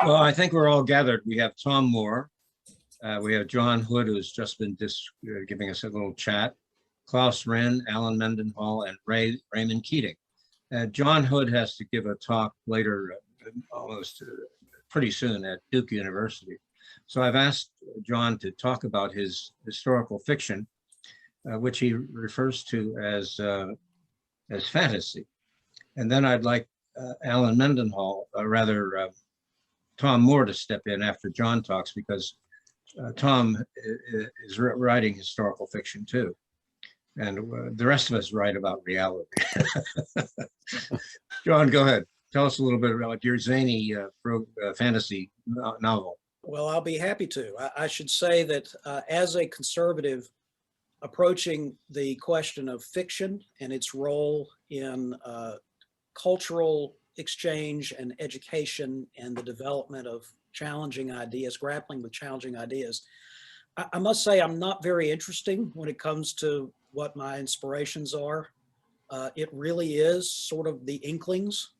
Well, I think we're all gathered. We have Tom Moore. We have John Hood, who's just been giving us a little chat. Klaus Wren, Alan Mendenhall, and Raymond Keating. John Hood has to give a talk later, almost pretty soon at Duke University. So I've asked John to talk about his historical fiction, which he refers to as fantasy. And then I'd like Alan Mendenhall, Tom Moore, to step in after John talks, because Tom is writing historical fiction too. And the rest of us write about reality. John, go ahead. Tell us a little bit about your zany fantasy novel. Well, I'll be happy to. I should say that as a conservative approaching the question of fiction and its role in cultural exchange and education and the development of challenging ideas, grappling with challenging ideas, I must say I'm not very interesting when it comes to what my inspirations are. It really is sort of the Inklings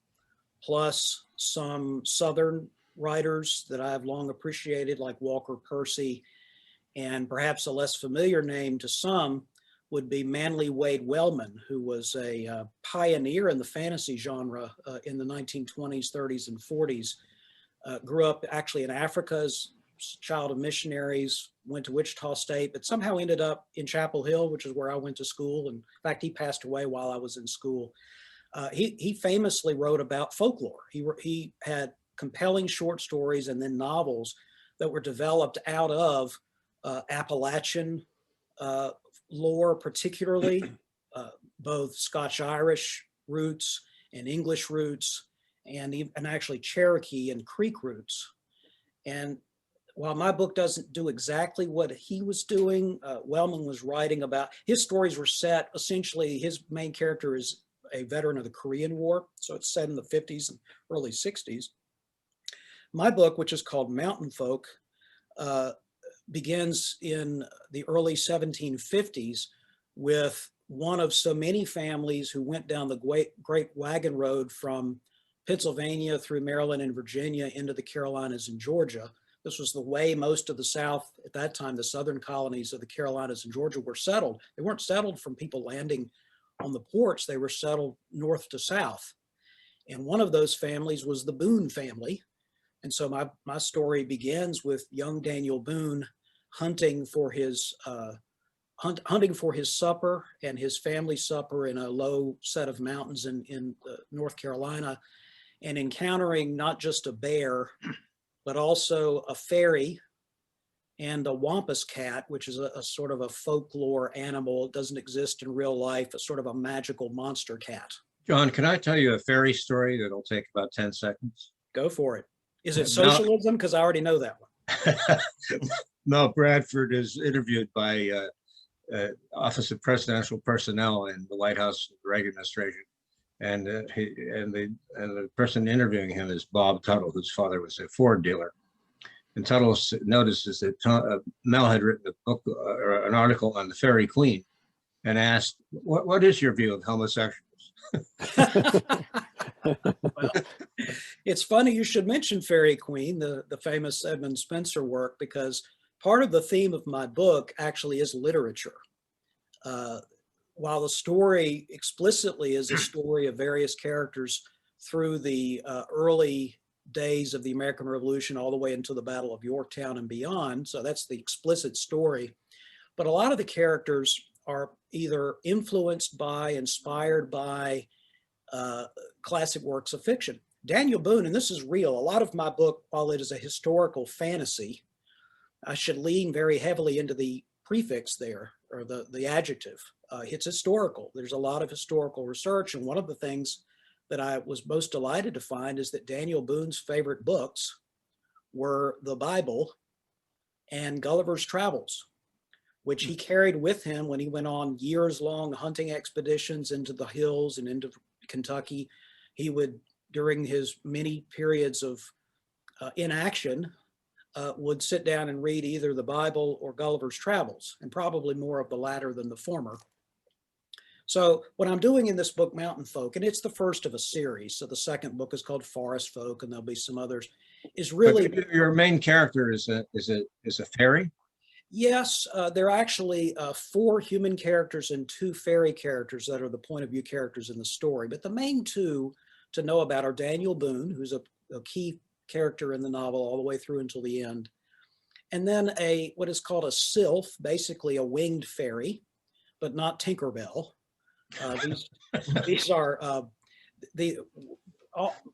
plus some Southern writers that I've long appreciated, like Walker Percy, and perhaps a less familiar name to some would be Manly Wade Wellman, who was a pioneer in the fantasy genre in the 1920s, 30s, and 40s. Grew up actually in Africa as child of missionaries, went to Wichita State, but somehow ended up in Chapel Hill, which is where I went to school. And in fact, he passed away while I was in school. He famously wrote about folklore. He had compelling short stories and then novels that were developed out of Appalachian lore, particularly both Scotch-Irish roots and English roots, and actually Cherokee and Creek roots. And while my book doesn't do exactly what he was doing, Wellman was writing about, his stories were set, essentially his main character is a veteran of the Korean War, so it's set in the 50s and early 60s. My book, which is called Mountain Folk, begins in the early 1750s with one of so many families who went down the Great Wagon Road from Pennsylvania through Maryland and Virginia into the Carolinas and Georgia. This was the way most of the South, at that time, the southern colonies of the Carolinas and Georgia were settled. They weren't settled from people landing on the ports, they were settled north to south. And one of those families was the Boone family. And so my story begins with young Daniel Boone hunting for his supper and his family supper in a low set of mountains in North Carolina, and encountering not just a bear, but also a fairy and a wampus cat, which is a sort of a folklore animal. It doesn't exist in real life, a sort of a magical monster cat. John, can I tell you a fairy story that'll take about 10 seconds? Go for it. Is it socialism? Because I already know that one. Mel Bradford is interviewed by Office of Presidential Personnel in the White House Reagan administration. And the person interviewing him is Bob Tuttle, whose father was a Ford dealer. And Tuttle notices that Mel had written a book or an article on the Fairy Queen and asked, what is your view of homosexuals? Well, it's funny you should mention Fairy Queen, the famous Edmund Spenser work, because part of the theme of my book actually is literature. While the story explicitly is a story of various characters through the early days of the American Revolution all the way into the Battle of Yorktown and beyond, so that's the explicit story, but a lot of the characters are either influenced by, inspired by classic works of fiction. Daniel Boone, and this is real, a lot of my book, while it is a historical fantasy, I should lean very heavily into the prefix there, or the adjective. It's historical. There's a lot of historical research, and one of the things that I was most delighted to find is that Daniel Boone's favorite books were the Bible and Gulliver's Travels, which he carried with him when he went on years-long hunting expeditions into the hills and into Kentucky. He would, during his many periods of inaction, would sit down and read either the Bible or Gulliver's Travels, and probably more of the latter than the former. So what I'm doing in this book, Mountain Folk, and it's the first of a series. So the second book is called Forest Folk, and there'll be some others. Is really But your main character is a fairy. yes. There are actually 4 human characters and 2 fairy characters that are the point of view characters in the story. But the main 2 to know about are Daniel Boone, who's a key character in the novel all the way through until the end, and then what is called a sylph, basically a winged fairy, but not Tinkerbell. These are the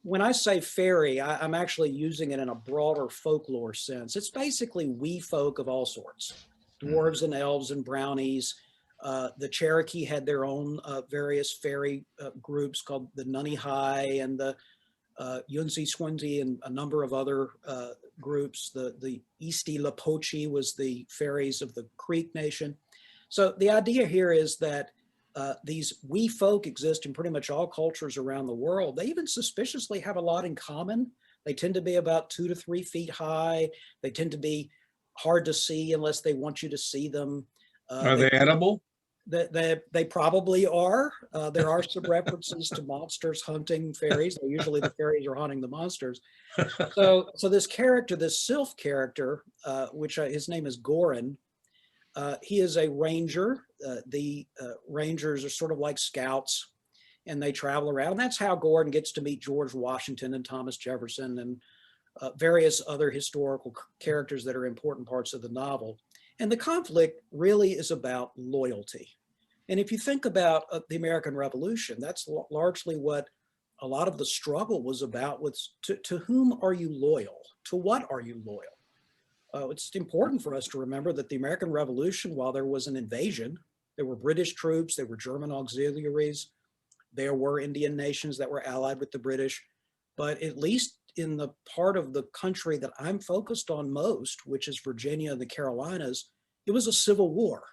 when I say fairy, I'm actually using it in a broader folklore sense. It's basically wee folk of all sorts, dwarves and elves and brownies. The Cherokee had their own various fairy groups called the Nunny High and the Yunzi Swinzi and a number of other groups. The Eastie Lapoche was the fairies of the Creek Nation. So the idea here is that these wee folk exist in pretty much all cultures around the world. They even suspiciously have a lot in common. They tend to be about 2 to 3 feet high. They tend to be hard to see unless they want you to see them. Are they edible? They probably are. There are some references to monsters hunting fairies. Usually the fairies are hunting the monsters. So this character, this sylph character, which his name is Goran, he is a ranger. The rangers are sort of like scouts, and they travel around. That's how Gordon gets to meet George Washington and Thomas Jefferson and various other historical characters that are important parts of the novel. And the conflict really is about loyalty. And if you think about the American Revolution, that's largely what a lot of the struggle was about. To whom are you loyal? To what are you loyal? It's important for us to remember that the American Revolution, while there was an invasion, there were British troops, there were German auxiliaries, there were Indian nations that were allied with the British. But at least in the part of the country that I'm focused on most, which is Virginia and the Carolinas, it was a civil war.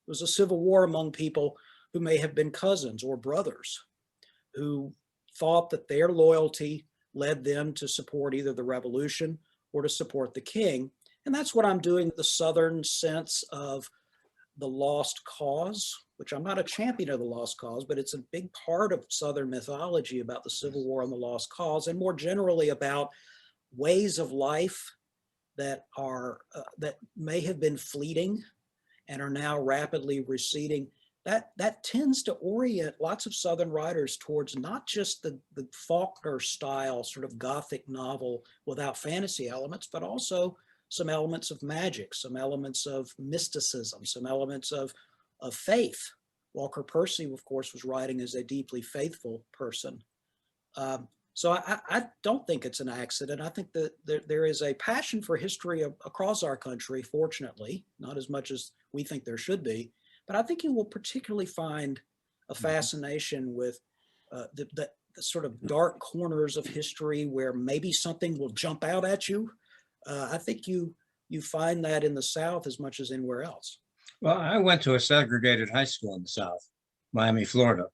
It was a civil war among people who may have been cousins or brothers who thought that their loyalty led them to support either the revolution or to support the king. And that's what I'm doing, the Southern sense of the lost cause, which I'm not a champion of the lost cause, but it's a big part of Southern mythology about the Civil War and the lost cause, and more generally about ways of life that that may have been fleeting and are now rapidly receding. That tends to orient lots of Southern writers towards not just the Faulkner style sort of Gothic novel without fantasy elements, but also some elements of magic, some elements of mysticism, some elements of faith. Walker Percy, of course, was writing as a deeply faithful person. So I don't think it's an accident. I think that there is a passion for history across our country, fortunately, not as much as we think there should be. But I think you will particularly find a fascination with the sort of dark corners of history where maybe something will jump out at you. I think you find that in the South as much as anywhere else. Well, I went to a segregated high school in the South, Miami, Florida,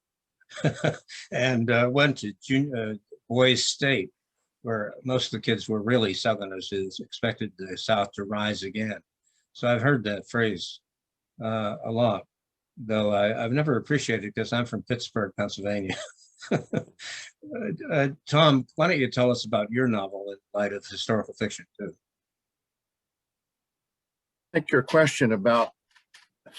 and went to Boys State, where most of the kids were really Southerners who expected the South to rise again. So I've heard that phrase a lot, though I've never appreciated it because I'm from Pittsburgh, Pennsylvania. Tom, why don't you tell us about your novel in light of historical fiction too? I think your question about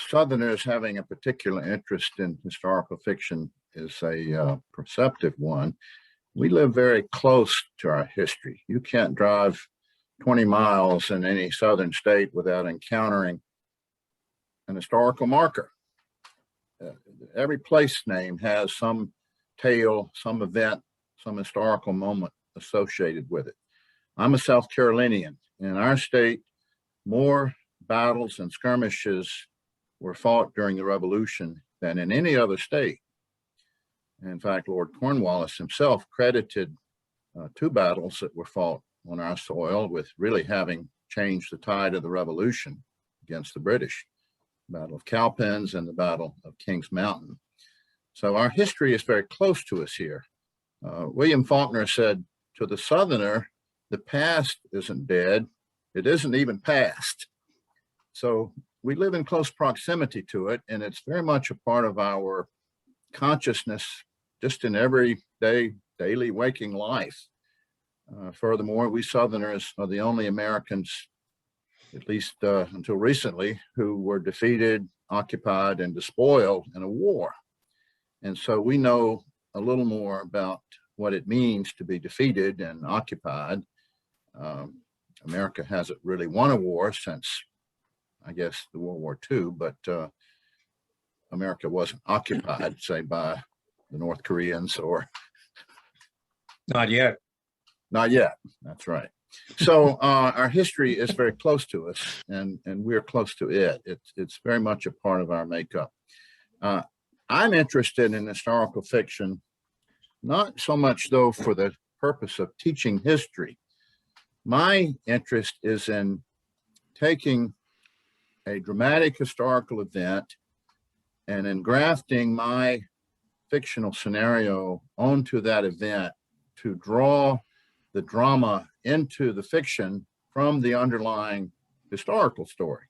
Southerners having a particular interest in historical fiction is a perceptive one. We live very close to our history. You can't drive 20 miles in any Southern state without encountering an historical marker. Every place name has some tale, some event, some historical moment associated with it. I'm a South Carolinian. In our state, more battles and skirmishes were fought during the Revolution than in any other state. In fact, Lord Cornwallis himself credited 2 battles that were fought on our soil with really having changed the tide of the Revolution against the British. The Battle of Cowpens and the Battle of Kings Mountain. So our history is very close to us here. William Faulkner said, to the Southerner, the past isn't dead, it isn't even past. So we live in close proximity to it, and it's very much a part of our consciousness just in everyday, daily waking life. Furthermore, we Southerners are the only Americans, at least until recently, who were defeated, occupied, and despoiled in a war. And so we know a little more about what it means to be defeated and occupied. America hasn't really won a war since, I guess, the World War II, but America wasn't occupied, say, by the North Koreans or... Not yet. Not yet, that's right. So our history is very close to us, and we're close to it. It's very much a part of our makeup. I'm interested in historical fiction, not so much though for the purpose of teaching history. My interest is in taking a dramatic historical event and engrafting my fictional scenario onto that event to draw the drama into the fiction from the underlying historical story.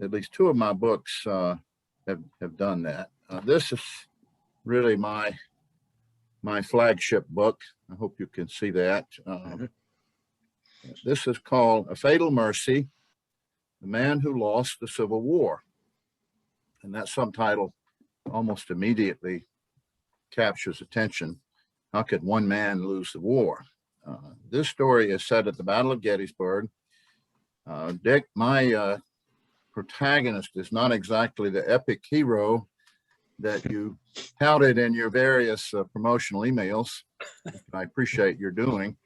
At least two of my books have done that. This is really my flagship book. I hope you can see that. This is called A Fatal Mercy, The Man Who Lost the Civil War. And that subtitle almost immediately captures attention. How could one man lose the war? This story is set at the Battle of Gettysburg. Dick, my protagonist is not exactly the epic hero that you touted in your various promotional emails. I appreciate your doing.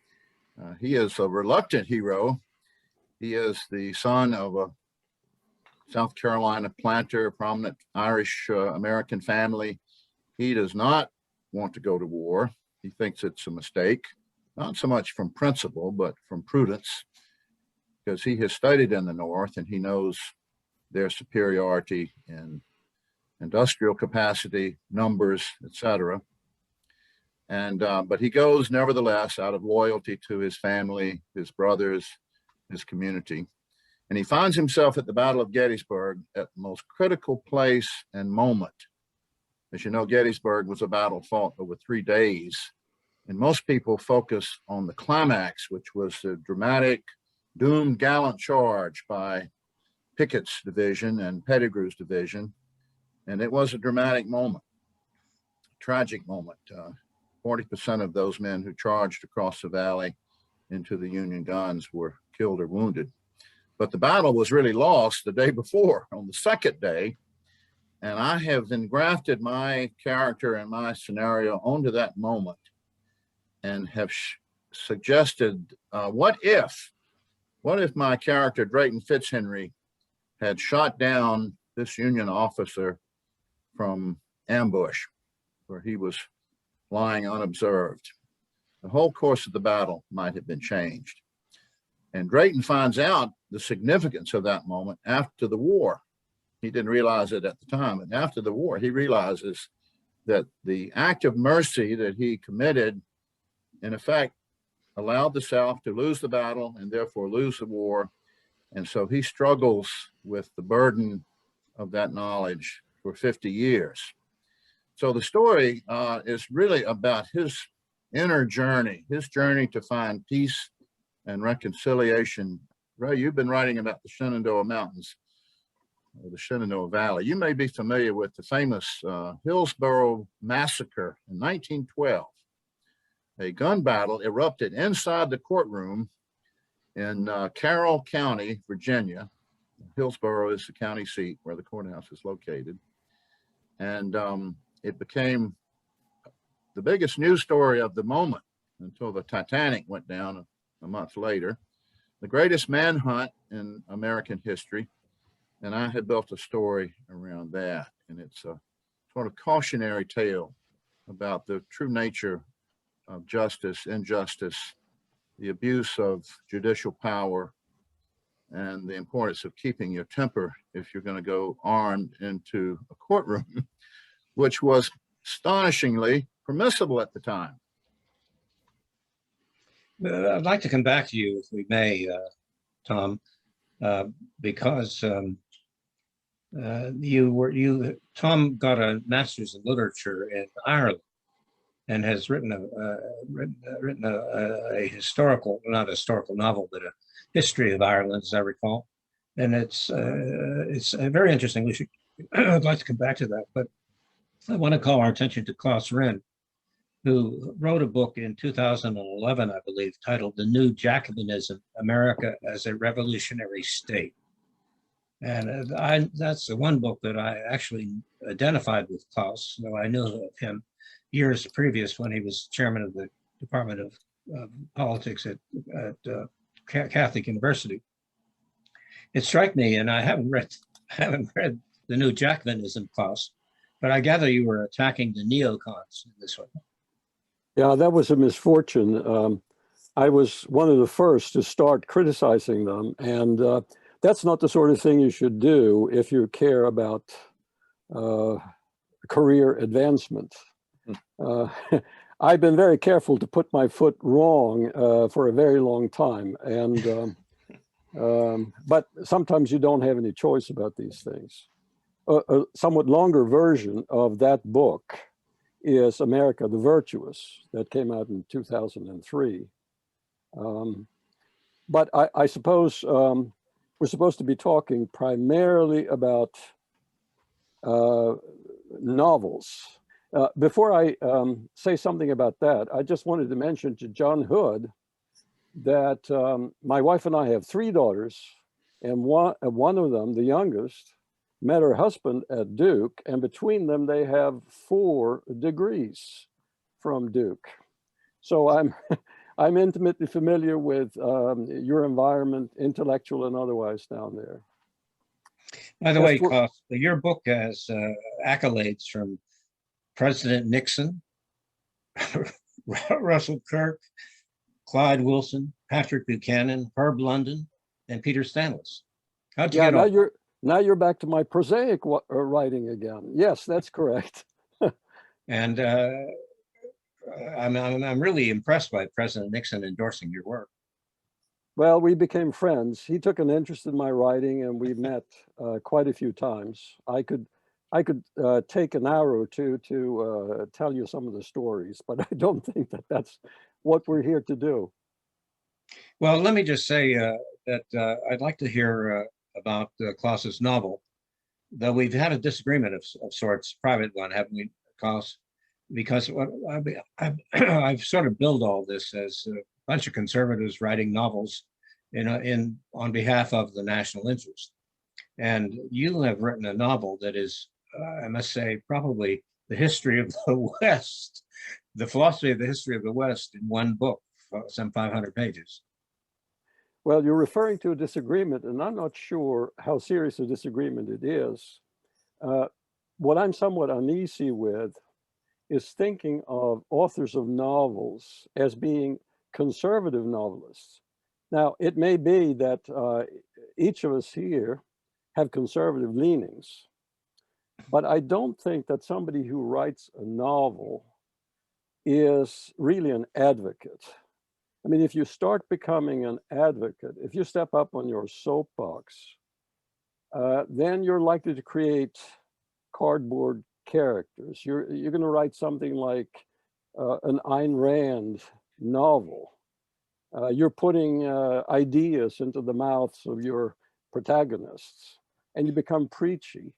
He is a reluctant hero. He is the son of a South Carolina planter, a prominent Irish American family. He does not want to go to war. He thinks it's a mistake, not so much from principle, but from prudence, because he has studied in the North and he knows their superiority in industrial capacity, numbers, etc. And but he goes nevertheless out of loyalty to his family, his brothers, his community. And he finds himself at the Battle of Gettysburg at the most critical place and moment. As you know, Gettysburg was a battle fought over 3 days. And most people focus on the climax, which was the dramatic, doomed, gallant charge by Pickett's division and Pettigrew's division. And it was a dramatic moment, tragic moment. 40% of those men who charged across the valley into the Union guns were killed or wounded. But the battle was really lost the day before, on the second day. And I have engrafted my character and my scenario onto that moment and have suggested, what if my character, Drayton Fitzhenry, had shot down this Union officer from ambush where he was lying unobserved? The whole course of the battle might have been changed. And Drayton finds out the significance of that moment after the war. He didn't realize it at the time, but after the war, he realizes that the act of mercy that he committed, in effect, allowed the South to lose the battle and therefore lose the war. And so he struggles with the burden of that knowledge for 50 years. So the story is really about his inner journey, his journey to find peace and reconciliation. Ray, you've been writing about the Shenandoah Mountains, or the Shenandoah Valley. You may be familiar with the famous Hillsborough Massacre in 1912. A gun battle erupted inside the courtroom in Carroll County, Virginia. Hillsborough is the county seat where the courthouse is located. And it became the biggest news story of the moment until the Titanic went down a month later. The greatest manhunt in American history. And I had built a story around that. And it's a sort of cautionary tale about the true nature of justice, injustice, the abuse of judicial power, and the importance of keeping your temper if you're going to go armed into a courtroom, which was astonishingly permissible at the time. I'd like to come back to you, if we may, Tom, because Tom got a master's in literature in Ireland and has written a historical, not a historical novel, but a history of Ireland, as I recall. And it's very interesting. I'd like to come back to that, but I want to call our attention to Klaus Renn, who wrote a book in 2011, I believe, titled The New Jacobinism, America as a Revolutionary State. And that's the one book that I actually identified with Klaus. So I knew of him years previous when he was chairman of the Department of Politics at Catholic University. It struck me, and I haven't read The New Jacobinism, Klaus, but I gather you were attacking the neocons in this one. Yeah, that was a misfortune. I was one of the first to start criticizing them, and that's not the sort of thing you should do if you care about career advancement. I've been very careful to put my foot wrong for a very long time, and but sometimes you don't have any choice about these things. A somewhat longer version of that book is America the Virtuous, that came out in 2003. But I suppose we're supposed to be talking primarily about novels. Before I say something about that, I just wanted to mention to John Hood that my wife and I have 3 daughters, and one of them, the youngest, met her husband at Duke, and between them they have 4 degrees from Duke. So I'm intimately familiar with your environment, intellectual and otherwise, down there. By the way, Klaus, your book has accolades from President Nixon, Russell Kirk, Clyde Wilson, Patrick Buchanan, Herb London, and Peter Stanlis. How'd you get on? Now you're back to my prosaic writing again. Yes, that's correct. And I'm really impressed by President Nixon endorsing your work. Well, we became friends. He took an interest in my writing, and we met quite a few times. I could take an hour or two to tell you some of the stories, but I don't think that that's what we're here to do. Well, let me just say that I'd like to hear about Klaus's novel, though we've had a disagreement of sorts, private one, haven't we, Klaus? Because I've sort of billed all this as a bunch of conservatives writing novels on behalf of the national interest. And you have written a novel that is, I must say, probably the history of the West, the philosophy of the history of the West in one book, some 500 pages. Well, you're referring to a disagreement, and I'm not sure how serious a disagreement it is. What I'm somewhat uneasy with is thinking of authors of novels as being conservative novelists. Now, it may be that each of us here have conservative leanings, but I don't think that somebody who writes a novel is really an advocate. I mean, if you start becoming an advocate, if you step up on your soapbox, then you're likely to create cardboard characters. You're going to write something like an Ayn Rand novel. You're putting ideas into the mouths of your protagonists, and you become preachy.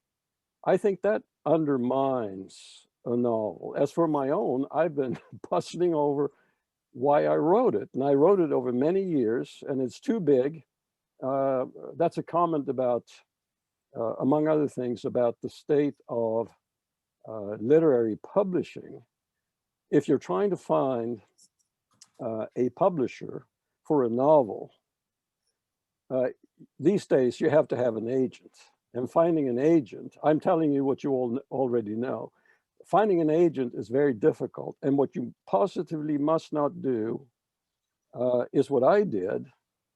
I think that undermines a novel. As for my own, I've been puzzling over why I wrote it. And I wrote it over many years, and it's too big. That's a comment about, among other things, about the state of literary publishing. If you're trying to find a publisher for a novel, these days you have to have an agent. And finding an agent, I'm telling you what you all already know, finding an agent is very difficult. And what you positively must not do is what I did,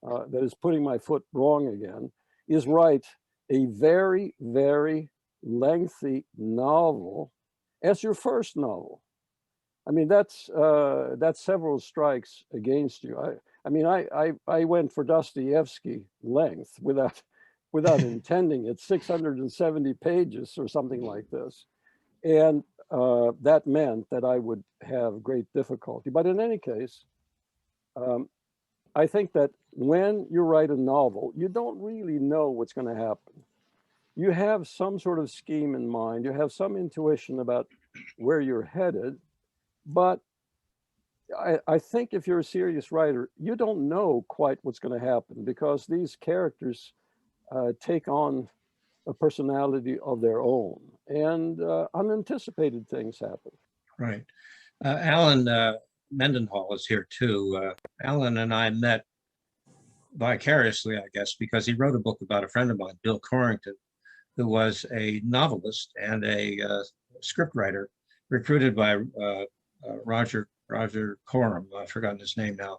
that is putting my foot wrong again, is write a very, very lengthy novel as your first novel. I mean, that's several strikes against you. I mean, I went for Dostoevsky length without without intending it, 670 pages or something like this. And that meant that I would have great difficulty. But in any case, I think that when you write a novel, you don't really know what's going to happen. You have some sort of scheme in mind, you have some intuition about where you're headed, but I think if you're a serious writer, you don't know quite what's going to happen because these characters take on a personality of their own, and unanticipated things happen. Right. Alan Mendenhall is here too. Alan and I met vicariously, I guess, because he wrote a book about a friend of mine, Bill Corrington, who was a novelist and a scriptwriter recruited by Roger Coram, I've forgotten his name now,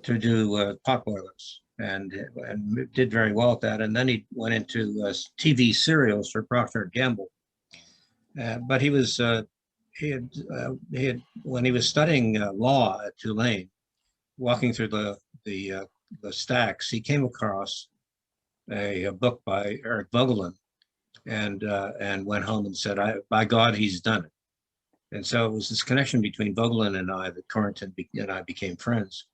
to do Potboilers, and did very well at that. And then he went into TV serials for Procter and Gamble. But he was he had when he was studying law at Tulane, walking through the stacks, he came across a book by Eric Vogelin, and went home and said, by God, he's done it. And so it was this connection between Vogelin and I that Corrington and I became friends.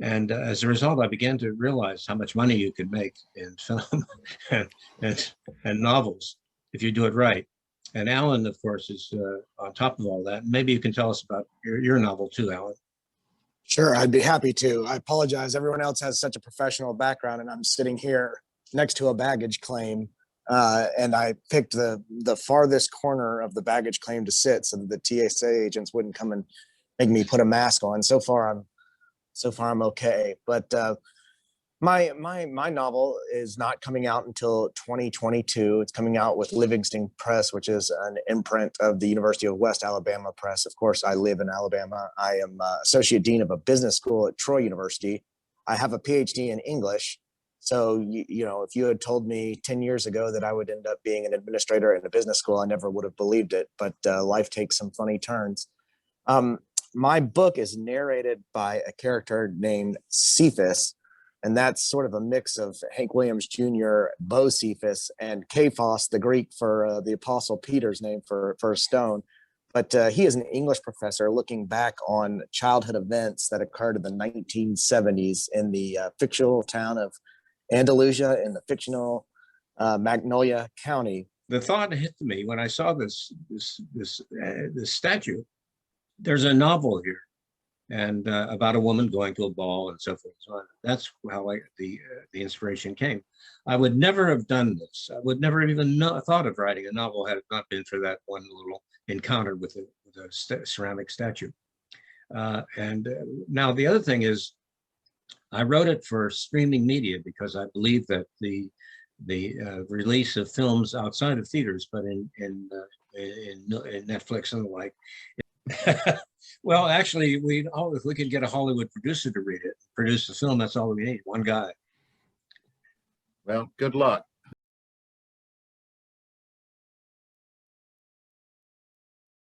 And as a result, I began to realize how much money you could make in film and novels if you do it right. And Alan, of course, is on top of all that. Maybe you can tell us about your novel too, Alan. Sure, I'd be happy to. I apologize. Everyone else has such a professional background, and I'm sitting here next to a baggage claim. And I picked the farthest corner of the baggage claim to sit so that the TSA agents wouldn't come and make me put a mask on. So far I'm okay. But my novel is not coming out until 2022. It's coming out with Livingston Press, which is an imprint of the University of West Alabama Press. Of course, I live in Alabama. I am associate dean of a business school at Troy University. I have a PhD in English. So, you know, if you had told me 10 years ago that I would end up being an administrator in a business school, I never would have believed it. But life takes some funny turns. My book is narrated by a character named Cephas, and that's sort of a mix of Hank Williams Jr., Bocephus, and Kephas, the Greek for the Apostle Peter's name for a stone. But he is an English professor looking back on childhood events that occurred in the 1970s in the fictional town of Andalusia in the fictional Magnolia County. The thought hit me when I saw this statue. There's a novel here, and about a woman going to a ball and so forth and so on. That's how the inspiration came. I would never have done this. I would never even thought of writing a novel had it not been for that one little encounter with a ceramic statue. And now the other thing is, I wrote it for streaming media because I believe that the release of films outside of theaters, but in Netflix and the like. Well, actually, if we could get a Hollywood producer to read it, produce the film, that's all we need, one guy. Well, good luck.